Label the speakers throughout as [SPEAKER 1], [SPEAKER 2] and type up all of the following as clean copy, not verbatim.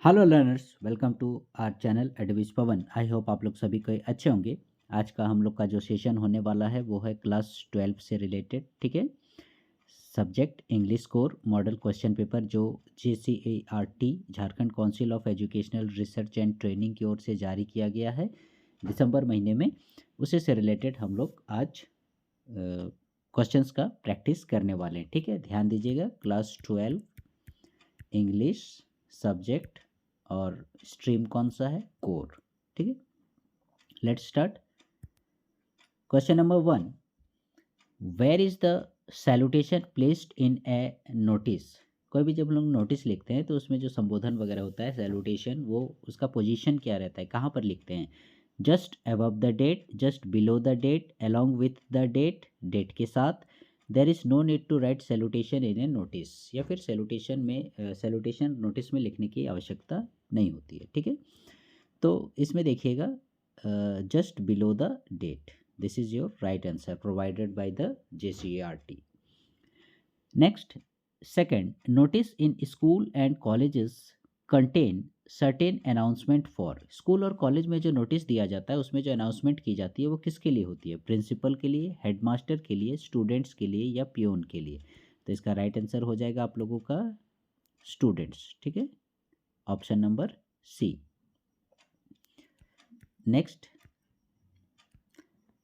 [SPEAKER 1] Hello learners, welcome to our channel एडविस Pawan. I hope आप लोग सभी कोई अच्छे होंगे। आज का हम लोग का जो सेशन होने वाला है वो है क्लास 12 से रिलेटेड। ठीक है, subject English core model question paper जो JCERT Jharkhand council of educational research and training की ओर से जारी किया गया है दिसंबर महीने में। उसी से रिलेटेड हम लोग आज क्वेश्चंस का प्रैक्टिस करने वाले हैं। ठीक है, ध्यान दीजिएगा। क्लास 12 इंग्लिश सब्जेक्ट और स्ट्रीम कौन सा है? कोर। ठीक है, let's start. Question number 1, where is the salutation placed in a notice. कोई भी जब हम लोग नोटिस लिखते हैं तो उसमें जो संबोधन वगैरह होता है सैल्यूटेशन, वो उसका पोजीशन क्या रहता है, कहाँ पर लिखते हैं? Just above the date, just below the date, along with the date, date के साथ। There is no need to write salutation in a notice, या फिर सैल्यूटेशन नोटिस में लिखने की आवश्यकता नहीं होती है। ठीक है, तो इसमें देखिएगा just below the date, this is your right answer provided by the JCERT। Next, second, notice in school and colleges contain certain announcement for. School और कॉलेज में जो नोटिस दिया जाता है उसमें जो अनाउंसमेंट की जाती है वो किसके लिए होती है? प्रिंसिपल के लिए, हेडमास्टर के लिए, स्टूडेंट्स के लिए, या पियोन के लिए? तो इसका राइट आंसर हो जाएगा आप लोगों का स्टूडेंट्स। ठीक है, option number C. Next,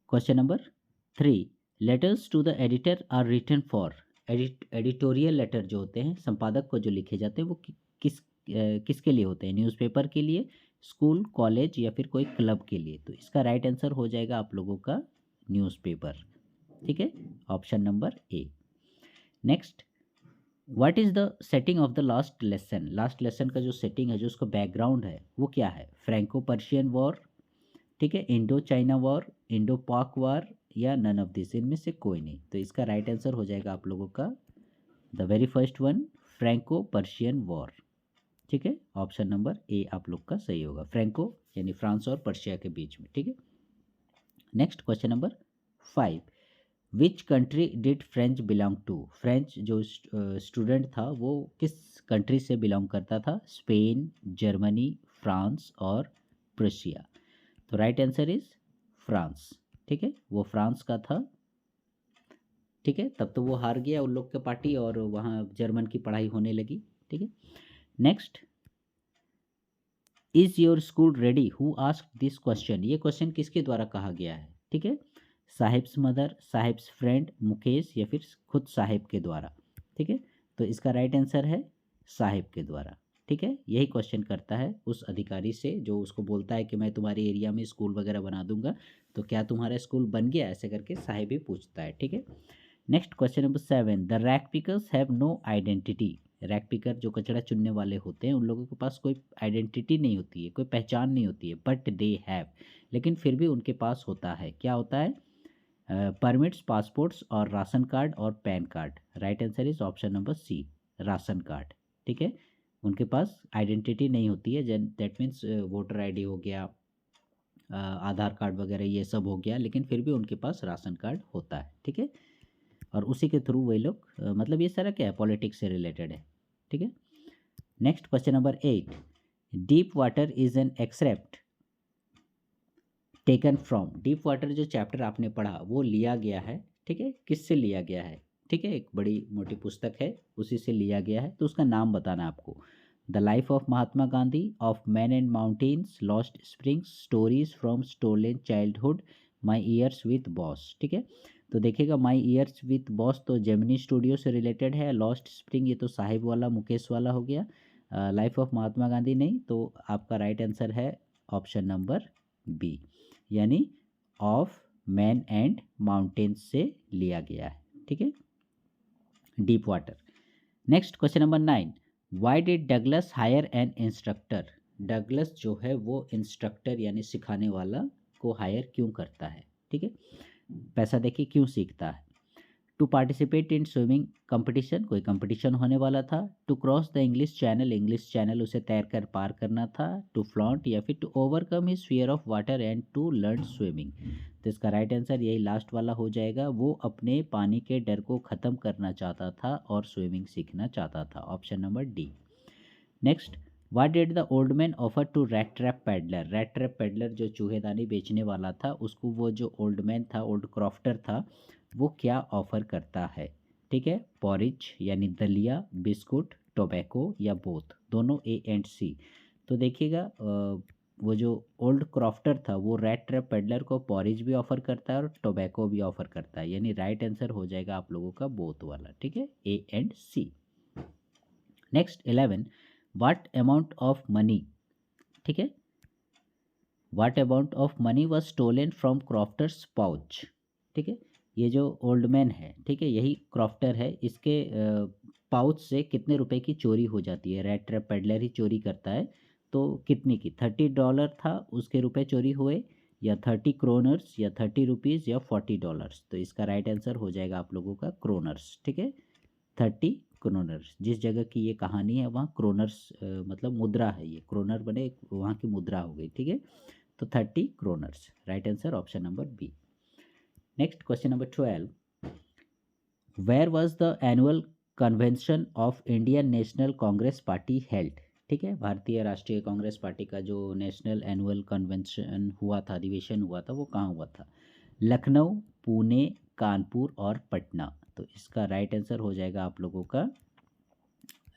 [SPEAKER 1] question number 3, letters to the editor are written for. Editorial letter जो होते हैं, संपादक को जो लिखे जाते हैं, वो किसके लिए होते हैं? न्यूज़पेपर के लिए, स्कूल, कॉलेज, या फिर कोई क्लब के लिए? तो इसका राइट आंसर हो जाएगा आप लोगों का न्यूज़पेपर। ठीक है, option number A. Next, what is the setting of the last lesson. Last lesson का जो सेटिंग है, जो उसका बैकग्राउंड है, वो क्या है? फ्रैंको पर्शियन वॉर, ठीक है, इंडो चाइना वॉर, इंडो पाक वॉर, या नन ऑफ दिस, इनमें से कोई नहीं। तो इसका राइट आंसर हो जाएगा आप लोगों का the very first one, Franco Persian war. ठीक है, ऑप्शन नंबर ए आप लोग का सही होगा, फ्रैंको यानी फ्रांस और पर्शिया के बीच में। ठीक है, next question number 5, which country did French belong to. French जो स्टूडेंट था वो किस कंट्री से बिलोंग करता था? स्पेन, जर्मनी, फ्रांस और प्रूसिया। तो राइट आंसर इज फ्रांस। ठीक है, वो फ्रांस का था। ठीक है, तब तो वो हार गया उन लोग के पार्टी और वहाँ जर्मन की पढ़ाई होने लगी। ठीक है, next, is your school ready, who asked this question. ये क्वेश्चन किसके द्वारा कहा गया है? ठीक है, sahibs mother, sahibs friend, Mukesh, या फिर खुद साहिब के द्वारा? ठीक है, तो इसका राइट आंसर है साहिब के द्वारा। ठीक है, यही क्वेश्चन करता है उस अधिकारी से जो उसको बोलता है कि मैं तुम्हारे एरिया में स्कूल वगैरह बना दूंगा, तो क्या तुम्हारा स्कूल बन गया? ऐसे करके साहिब ही पूछता है। ठीक है, next question number 7, the rack pickers have no identity. Rack picker जो कचरा चुनने वाले होते हैं, उन लोगों के पास कोई आइडेंटिटी नहीं होती है, कोई पहचान नहीं होती है, बट दे हैव, लेकिन फिर भी उनके पास होता है। क्या होता है? परमिट्स, पासपोर्ट्स और राशन कार्ड और PAN card. Right answer is option number C, ration card. ठीक है, उनके पास आइडेंटिटी नहीं होती है, दैट मीन्स वोटर आईडी हो गया, आधार कार्ड वगैरह ये सब हो गया, लेकिन फिर भी उनके पास राशन कार्ड होता है। ठीक है, और उसी के थ्रू वही लोग मतलब ये सारा क्या है? पॉलिटिक्स से रिलेटेड है। ठीक है, next question number 8, deep water is an excerpt taken from. Deep water जो चैप्टर आपने पढ़ा वो लिया गया है। ठीक है, किससे लिया गया है? ठीक है, एक बड़ी मोटी पुस्तक है, उसी से लिया गया है। तो उसका नाम बताना है आपको। The life of Mahatma Gandhi, of man and mountains, lost springs, stories from stolen childhood, my years with boss. ठीक है, तो देखिएगा, माई ईयर्स विथ बॉस तो जेमिनी स्टूडियो से रिलेटेड है। लॉस्ट स्प्रिंग ये तो साहिब वाला, मुकेश वाला हो गया। लाइफ ऑफ महात्मा गांधी नहीं, तो आपका राइट आंसर है ऑप्शन नंबर बी, यानी ऑफ मैन एंड माउंटेन्स से लिया गया है। ठीक है, deep water. Next question number 9, why did Douglas hire an instructor. Douglas जो है वो इंस्ट्रक्टर यानी सिखाने वाला को हायर क्यों करता है? ठीक है, पैसा देके क्यों सीखता है? To participate in swimming competition, कोई कंपटीशन होने वाला था। To cross the English channel, English channel उसे तैर कर पार करना था। टू फ्लॉन्ट, या फिर to overcome his fear of water and to learn swimming. तो इसका राइट आंसर यही लास्ट वाला हो जाएगा, वो अपने पानी के डर को ख़त्म करना चाहता था और स्विमिंग सीखना चाहता था। Option number D. Next, what did the old man offer to rat trap peddler? Rat trap peddler जो चूहेदानी बेचने वाला था, उसको वो जो ओल्ड मैन था, ओल्ड क्रॉफ्टर था, वो क्या ऑफर करता है? ठीक है, पॉरिज यानी दलिया, बिस्कुट, टोबैको या बोथ, दोनों ए एंड सी। तो देखिएगा वो जो ओल्ड क्रॉफ्टर था वो रैट ट्रैप पेडलर को पॉरिज भी ऑफर करता है और टोबैको भी ऑफर करता है, यानी राइट आंसर हो जाएगा आप लोगों का बोथ वाला। ठीक है, A and C. Next 11, what amount of money, ठीक है, what amount of money was stolen from crofter's pouch? ठीक है, ये जो ओल्ड मैन है, ठीक है, यही क्रॉफ्टर है, इसके पाउच से कितने रुपए की चोरी हो जाती है? रेड ट्रैप पेडलर ही चोरी करता है, तो कितने की? $30 था उसके रुपए चोरी हुए, या 30 क्रोनर्स, या 30 रुपीज़, या $40? तो इसका राइट आंसर हो जाएगा आप लोगों का क्रोनर्स। ठीक है, 30 क्रोनर्स, जिस जगह की ये कहानी है वहाँ क्रोनर्स मतलब मुद्रा है, ये क्रोनर बने वहाँ की मुद्रा हो गई। ठीक है, तो 30 kronors, right answer option number B. Next question number 12, where was the annual convention of Indian National Congress party held? ठीक है, भारतीय राष्ट्रीय कांग्रेस पार्टी का जो नेशनल एनुअल कन्वेंशन हुआ था, अधिवेशन हुआ था, वो कहाँ हुआ था? लखनऊ, पुणे, कानपुर और पटना। तो इसका राइट आंसर हो जाएगा आप लोगों का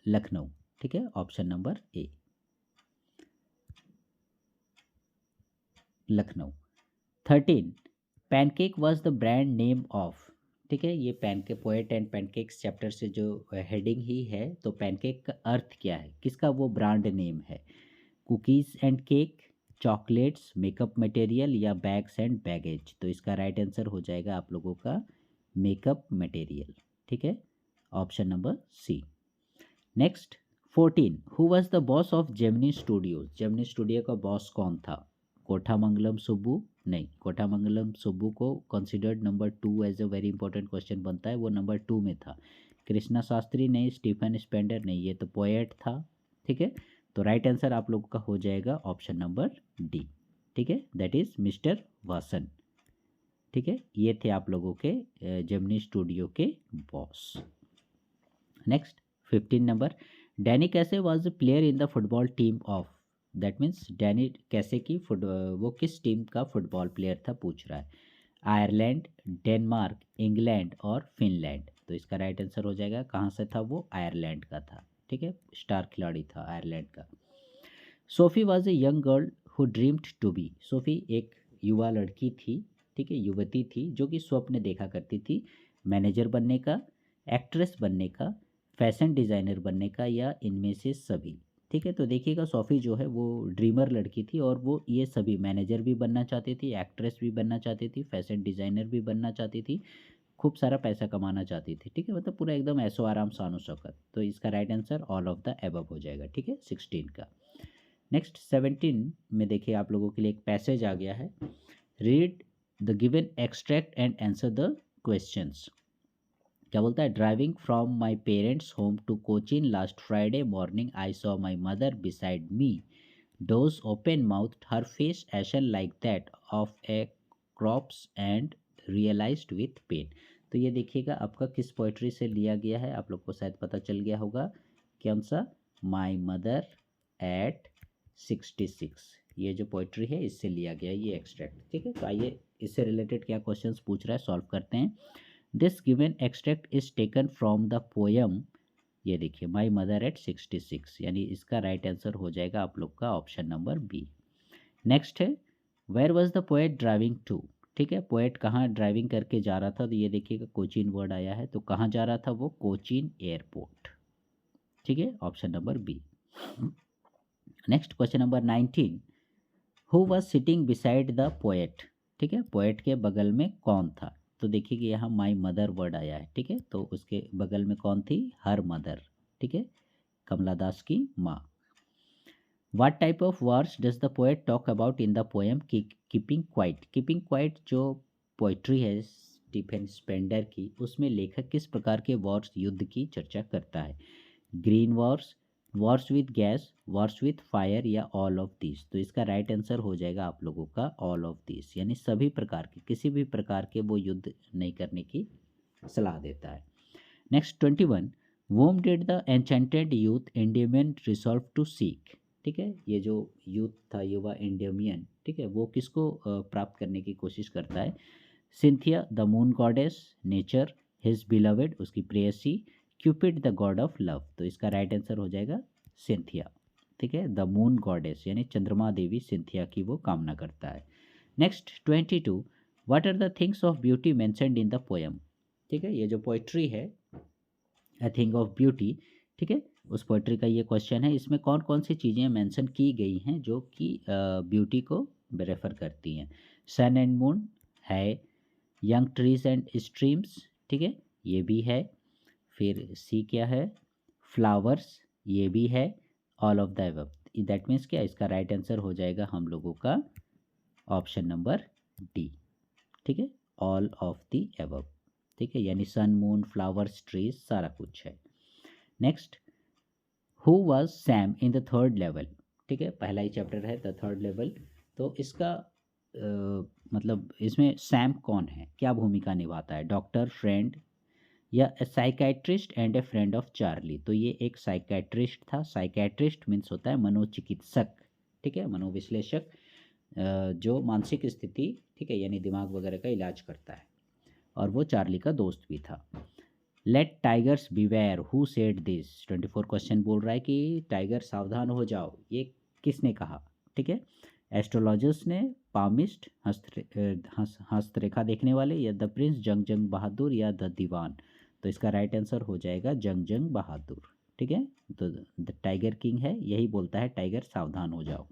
[SPEAKER 1] लखनऊ। ठीक है, option number A, Lucknow. 13, pancake was the brand name of? ठीक है, ये pancake, poet and pancakes chapter से जो हेडिंग ही है, तो पैनकेक का अर्थ क्या है, किसका वो ब्रांड नेम है? Cookies and cake, chocolates, makeup material या बैग्स एंड बैगेज? तो इसका राइट आंसर हो जाएगा आप लोगों का मेकअप मटेरियल। ठीक है, option number C. Next 14, who was the boss of Gemini studios? Gemini studio का बॉस कौन था? कोठामंगलम सुब्बू? नहीं, कोठामंगलम सुब्बू को considered number 2 as a very important question बनता है, वो नंबर 2 में था। कृष्णा शास्त्री? नहीं। Stephen Spender? नहीं, ये तो पोएट था। ठीक है, तो राइट आंसर आप लोगों का हो जाएगा ऑप्शन नंबर डी। ठीक है, दैट इज मिस्टर वासन। ठीक है, ये थे आप लोगों के जेमिनी स्टूडियो के बॉस। नेक्स्ट 15 नंबर, डैनी कैसे was the player in the football team of? That means Danny कैसे की वो किस टीम का फुटबॉल प्लेयर था, पूछ रहा है। आयरलैंड, डेनमार्क, इंग्लैंड और फिनलैंड? तो इसका राइट आंसर हो जाएगा, कहाँ से था वो? आयरलैंड का था। ठीक है, स्टार खिलाड़ी था आयरलैंड का। Sophie was a young girl who dreamed to be? Sophie एक युवा लड़की थी, ठीक है, युवती थी, जो कि स्वप्न देखा करती थी मैनेजर बनने का, एक्ट्रेस बनने का, फैशन डिज़ाइनर बनने का, या इनमें से सभी? ठीक है, तो देखिएगा सोफ़ी जो है वो ड्रीमर लड़की थी, और वो ये सभी, मैनेजर भी बनना चाहती थी, एक्ट्रेस भी बनना चाहती थी, फैशन डिज़ाइनर भी बनना चाहती थी, खूब सारा पैसा कमाना चाहती थी। ठीक है, मतलब पूरा एकदम ऐशो आराम शानो शौकत। तो इसका right answer all of the above हो जाएगा। ठीक है, 16 का। नेक्स्ट 17 में देखिए आप लोगों के लिए एक पैसेज आ गया है, read the given extract and answer the questions. क्या बोलता है? Driving from my parents home to Cochin last Friday morning I saw my mother beside me, doze open mouth, her face ashen like that of a corpse and realised with pain. तो ये देखिएगा आपका किस poetry से लिया गया है, आप लोग को शायद पता चल गया होगा। कौन सा? माई मदर एट 66, ये जो पोइट्री है इससे लिया गया ये एक्सट्रैक्ट। ठीक है, तो आइए इससे रिलेटेड क्या क्वेश्चंस पूछ रहा है, सॉल्व करते हैं। This given extract is taken from the poem, ये देखिए, माई मदर एट 66, यानी इसका राइट आंसर हो जाएगा आप लोग का ऑप्शन नंबर बी। नेक्स्ट है, where was the poet driving to? ठीक है, पोएट कहाँ ड्राइविंग करके जा रहा था? तो ये देखिएगा कोचीन वर्ड आया है, तो कहाँ जा रहा था वो? कोचीन एयरपोर्ट। ठीक है, option number B. Next question number 19, who was sitting beside the poet? ठीक है, पोएट के बगल में कौन था? तो देखिए कि यहाँ माई मदर वर्ड आया है। ठीक है, तो उसके बगल में कौन थी? Her mother. ठीक है, कमला दास की माँ। What type of words does the poet talk about in the poem keeping quiet? Keeping quiet जो पोइट्री है स्टीफन स्पेंडर की, उसमें लेखक किस प्रकार के वॉर्स, युद्ध की चर्चा करता है? Green Wars, Wars with gas, Wars with fire, या ऑल ऑफ दिस? तो इसका राइट आंसर हो जाएगा आप लोगों का ऑल ऑफ दिस, यानी सभी प्रकार के, किसी भी प्रकार के वो युद्ध नहीं करने की सलाह देता है। Next 21, whom did the enchanted youth Endymion resolve to seek? ठीक है, ये जो यूथ था, युवा इंडियमियन, ठीक है, वो किसको प्राप्त करने की कोशिश करता है? Cynthia the moon goddess, nature, his beloved उसकी प्रेयसी, Cupid the god of love. तो इसका राइट आंसर हो जाएगा सिंथिया, ठीक है, द मून गॉडेस यानी चंद्रमा देवी सिंथिया की वो कामना करता है। Next 22, what are the things of beauty mentioned in the poem? ठीक है, ये जो पोइट्री है अ थिंग ऑफ ब्यूटी, ठीक है, उस पोइट्री का ये क्वेश्चन है, इसमें कौन कौन सी चीज़ें मेंशन की गई हैं जो कि ब्यूटी को रेफर करती हैं? सन एंड मून है, यंग ट्रीज एंड स्ट्रीम्स, ठीक है, ये भी है। फिर सी क्या है? फ्लावर्स, ये भी है। All of the above, that means क्या? इसका राइट आंसर हो जाएगा हम लोगों का ऑप्शन नंबर डी, ठीक है, ऑल ऑफ द अबव, ठीक है, यानी सन मून फ्लावर्स ट्रीज सारा कुछ है। Next, who was Sam in the third level? ठीक है, पहला ही चैप्टर है द थर्ड लेवल, तो इसका मतलब इसमें सैम कौन है, क्या भूमिका निभाता है? डॉक्टर, फ्रेंड या psychiatrist and A friend of Charlie? तो ये एक साइकेट्रिस्ट था। साइकेट्रिस्ट मीन्स होता है मनोचिकित्सक, ठीक है, मनोविश्लेषक, जो मानसिक स्थिति, ठीक है, यानी दिमाग वगैरह का इलाज करता है, और वो चार्ली का दोस्त भी था। Let tigers beware, who said this? 24 question बोल रहा है कि टाइगर सावधान हो जाओ, ये किसने कहा? ठीक है, एस्ट्रोलॉजर्स ने, पामिस्ट हस्तरेखा देखने वाले, या द प्रिंस जंग जंग बहादुर, या द दीवान? तो इसका राइट आंसर हो जाएगा जंग जंग बहादुर, ठीक है, तो द टाइगर किंग है, यही बोलता है टाइगर सावधान हो जाओ,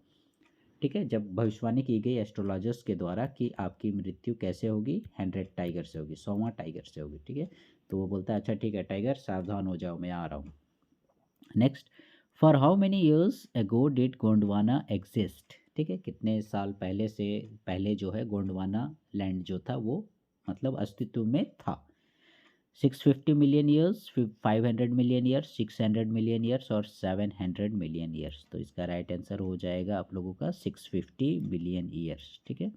[SPEAKER 1] ठीक है। जब भविष्यवाणी की गई एस्ट्रोलॉजर्स के द्वारा कि आपकी मृत्यु कैसे होगी, 100 टाइगर से होगी, 100वां टाइगर से होगी, ठीक है, तो वो बोलता है अच्छा ठीक है टाइगर सावधान हो जाओ, मैं आ रहा हूँ। Next, for how many years ago did Gondwana exist? ठीक है, कितने साल पहले से पहले जो है गोंडवाना लैंड जो था वो मतलब अस्तित्व में था? 650 million years, 500 million years, 600 million years और 700 मिलियन ईयर्स? तो इसका राइट आंसर हो जाएगा आप लोगों का 650 मिलियन ईयर्स, ठीक है,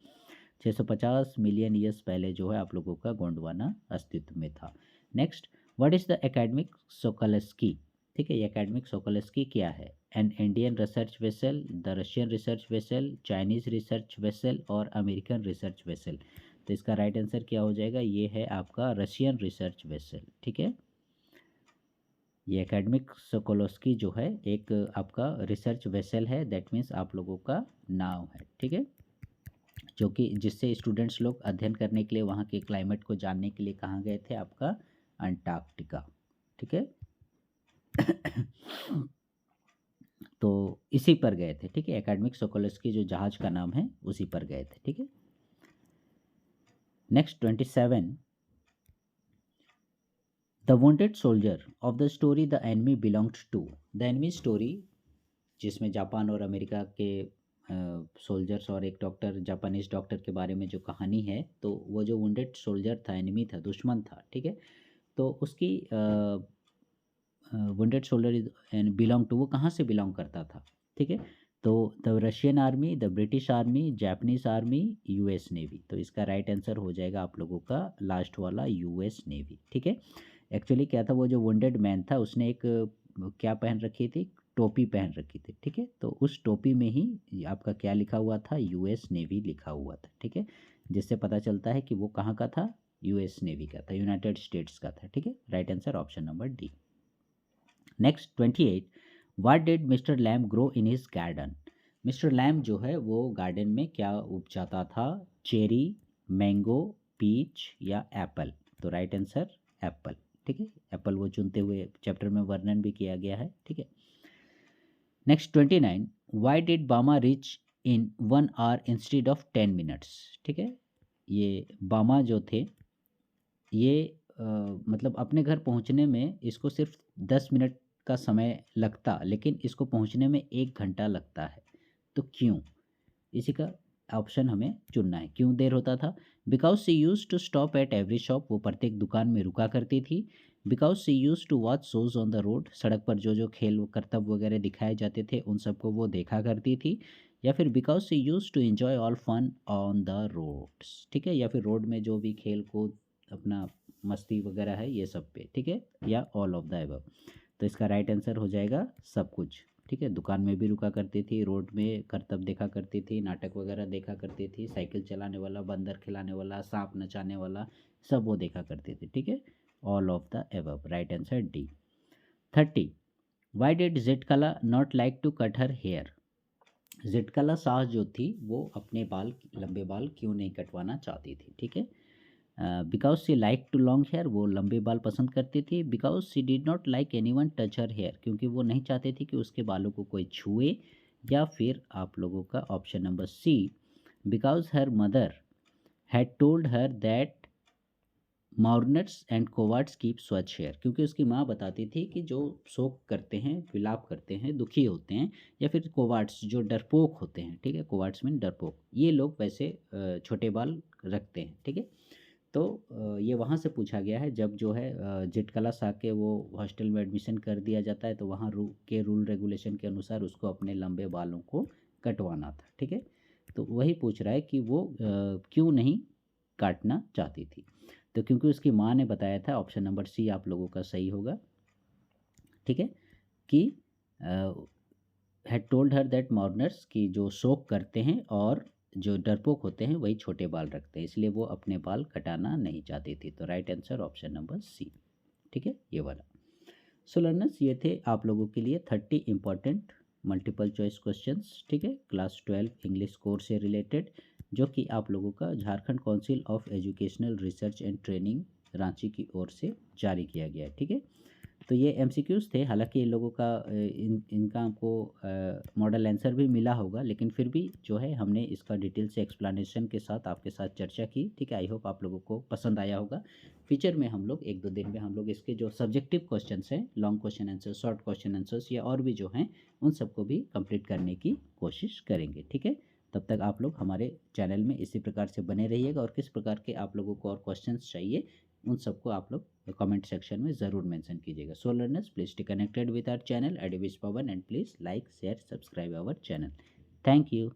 [SPEAKER 1] 650 मिलियन ईयर्स पहले जो है आप लोगों का गोंडवाना अस्तित्व में था। Next, what is the academic Sokolsky? ठीक है, ये एकेडमिक सोकोलस्की क्या है? An Indian research vessel, the Russian research vessel, Chinese research vessel और अमेरिकन रिसर्च वेसल? तो इसका राइट आंसर क्या हो जाएगा? ये है आपका रशियन रिसर्च वेसल, ठीक है, ये एकेडमिक सोकोलस्की जो है एक आपका रिसर्च वेसल है, दैट मीन्स आप लोगों का नाव है, ठीक है, जो कि जिससे स्टूडेंट्स लोग अध्ययन करने के लिए वहाँ के क्लाइमेट को जानने के लिए कहाँ गए थे? आपका अंटार्कटिका, ठीक है। तो इसी पर गए थे, ठीक है, एकेडमिक सोकोलस्की जो जहाज का नाम है उसी पर गए थे, ठीक है। Next 27, the wanted soldier of the story the enemy belonged to? The enemy story जिसमें जापान और अमेरिका के सोल्जर्स और एक डॉक्टर, जापानीज डॉक्टर के बारे में जो कहानी है, तो वो जो वुंडेड सोल्जर था, एनिमी था, दुश्मन था, ठीक है, तो उसकी वुंडेड सोल्जर बिलोंग टू, वो कहाँ से बिलोंग करता था? ठीक है, तो the Russian army, the British army, Japanese army, US navy? तो इसका राइट आंसर हो जाएगा आप लोगों का लास्ट वाला यूएस नेवी, ठीक है। एक्चुअली क्या था, वो जो वुंडेड मैन था उसने एक क्या पहन रखी थी? टोपी पहन रखी थी, ठीक है, तो उस टोपी में ही आपका क्या लिखा हुआ था? यूएस नेवी लिखा हुआ था, ठीक है, जिससे पता चलता है कि वो कहाँ का था? यूएस नेवी का था, यूनाइटेड स्टेट्स का था, ठीक है, right answer option number D. Next 28, what did mister Lamb grow in his garden? Mister Lamb जो है वो गार्डन में क्या उपजाता था? चेरी, मैंगो, पीच या एप्पल? तो राइट आंसर एप्पल, ठीक है, एप्पल वो चुनते हुए चैप्टर में वर्णन भी किया गया है, ठीक है। Next 29, why did Bama reach in 1 hour instead of 10 minutes? ठीक है, ये बामा जो थे ये मतलब अपने घर पहुंचने में इसको सिर्फ 10 मिनट का समय लगता, लेकिन इसको पहुंचने में 1 घंटा लगता है, तो क्यों? इसी का ऑप्शन हमें चुनना है, क्यों देर होता था? Because she used to stop at every shop, वो प्रत्येक दुकान में रुका करती थी। Because she used to watch shows on the road, सड़क पर जो जो खेल करतब वगैरह दिखाए जाते थे उन सबको वो देखा करती थी। या फिर because she used to enjoy all fun on the roads, ठीक है, या फिर रोड में जो भी खेल कूद अपना मस्ती वगैरह है ये सब पे, ठीक है, या ऑल ऑफ द अबव? तो इसका राइट आंसर हो जाएगा सब कुछ, ठीक है। दुकान में भी रुका करती थी, रोड में करतब देखा करती थी, नाटक वगैरह देखा करती थी, साइकिल चलाने वाला, बंदर खिलाने वाला, सांप नचाने वाला, सब वो देखा करती थी। ठीक है, all of the above, right answer D. 30, why did Zitkala not like to cut her hair. Zitkala सास जो थी वो अपने बाल, लंबे बाल क्यों नहीं कटवाना चाहती थी। ठीक है, because she like to long hair, वो लंबे बाल पसंद करती थी। Because she did not like anyone touch her hair, क्योंकि वो नहीं चाहती थी कि उसके बालों को कोई छुए। या फिर आप लोगों का option number C, because her mother had told her that mourners and cowards keep स्वच्छ हेयर, क्योंकि उसकी माँ बताती थी कि जो शोक करते हैं, विलाप करते हैं, दुखी होते हैं, या फिर कोवार्ड्स जो डरपोक होते हैं, ठीक है, कोवार्ड्स मीन डरपोक, ये लोग वैसे छोटे बाल रखते हैं। ठीक है, तो ये वहाँ से पूछा गया है। जब जो है जिटकला सा के वो हॉस्टल में एडमिशन कर दिया जाता है, तो वहाँ के रूल रेगुलेशन के अनुसार उसको अपने लंबे बालों को कटवाना था। ठीक है, तो वही पूछ रहा है कि वो क्यों नहीं काटना चाहती थी। तो क्योंकि उसकी माँ ने बताया था, ऑप्शन नंबर सी आप लोगों का सही होगा। ठीक है, कि हैड टोल्ड हर दैट मॉर्नर्स, की जो शोक करते हैं और जो डरपोक होते हैं वही छोटे बाल रखते हैं, इसलिए वो अपने बाल कटाना नहीं चाहती थी। तो right answer option number C. ठीक है, ये वाला। सो लर्नर्स, ये थे आप लोगों के लिए 30 इंपॉर्टेंट मल्टीपल चॉइस क्वेश्चंस। ठीक है, क्लास 12 इंग्लिश कोर्स से रिलेटेड, जो कि आप लोगों का Jharkhand council of educational research and training Ranchi की ओर से जारी किया गया है। ठीक है, तो ये एमसीक्यूज़ थे। हालांकि इन लोगों का इनका आपको मॉडल आंसर भी मिला होगा, लेकिन फिर भी जो है हमने इसका डिटेल से एक्सप्लेनेशन के साथ आपके साथ चर्चा की। ठीक है, आई होप आप लोगों को पसंद आया होगा। फ्यूचर में हम लोग 1-2 दिन में हम लोग इसके जो सब्जेक्टिव क्वेश्चंस हैं, long question answer, short question answers, या और भी जो हैं, उन सबको भी कंप्लीट करने की कोशिश करेंगे। ठीक है, तब तक आप लोग हमारे चैनल में इसी प्रकार से बने रहिएगा, और किस प्रकार के आप लोगों को और क्वेश्चंस चाहिए उन सबको आप लोग कमेंट सेक्शन में ज़रूर मेंशन कीजिएगा। So learners, please stay connected with our channel एडविश Pawan, and please like, share, subscribe our channel. Thank you.